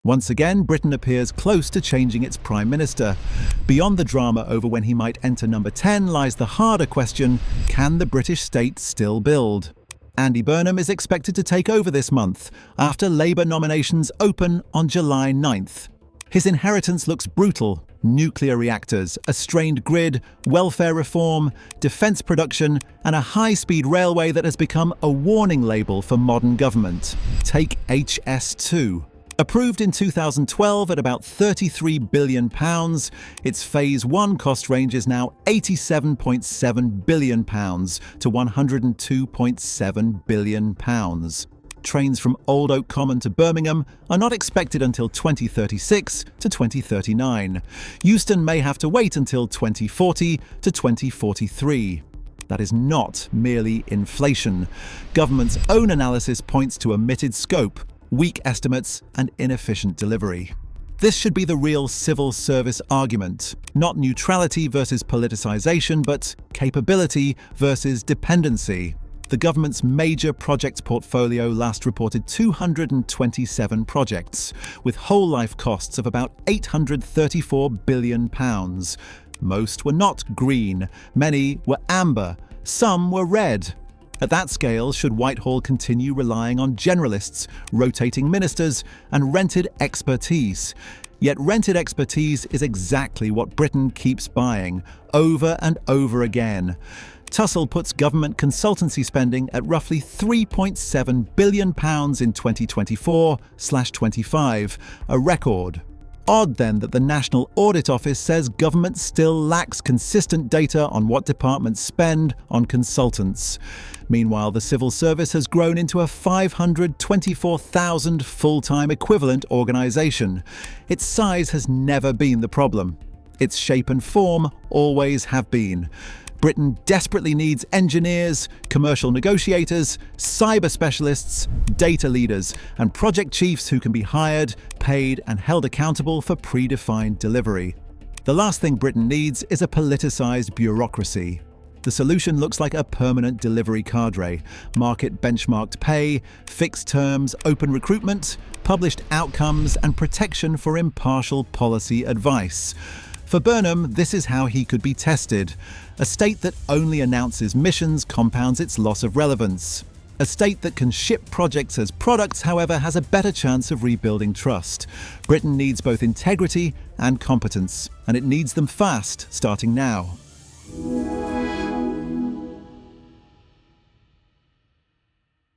Once again, Britain appears close to changing its Prime Minister. Beyond the drama over when he might enter number 10 lies the harder question: can the British state still build? Andy Burnham is expected to take over this month, after Labour nominations open on July 9th. His inheritance looks brutal: nuclear reactors, a strained grid, welfare reform, defence production, and a high-speed railway that has become a warning label for modern government. Take HS2. Approved in 2012 at about £33 billion, its Phase 1 cost range is now £87.7 billion to £102.7 billion. Trains from Old Oak Common to Birmingham are not expected until 2036 to 2039. Euston may have to wait until 2040 to 2043. That is not merely inflation. Government's own analysis points to omitted scope, weak estimates, and inefficient delivery. This should be the real civil service argument, not neutrality versus politicisation, but capability versus dependency. The government's major projects portfolio last reported 227 projects, with whole-life costs of about £834 billion. Most were not green, many were amber, some were red. At that scale, should Whitehall continue relying on generalists, rotating ministers, and rented expertise? Yet rented expertise is exactly what Britain keeps buying, over and over again. Tussell puts government consultancy spending at roughly £3.7 billion in 2024/25, a record. Odd then that the National Audit Office says government still lacks consistent data on what departments spend on consultants. Meanwhile, the civil service has grown into a 524,000 full-time equivalent organisation. Its size has never been the problem. Its shape and form always have been. Britain desperately needs engineers, commercial negotiators, cyber specialists, data leaders, and project chiefs who can be hired, paid, and held accountable for predefined delivery. The last thing Britain needs is a politicised bureaucracy. The solution looks like a permanent delivery cadre: market benchmarked pay, fixed terms, open recruitment, published outcomes, and protection for impartial policy advice. For Burnham, this is how he could be tested. A state that only announces missions compounds its loss of relevance. A state that can ship projects as products, however, has a better chance of rebuilding trust. Britain needs both integrity and competence, and it needs them fast, starting now.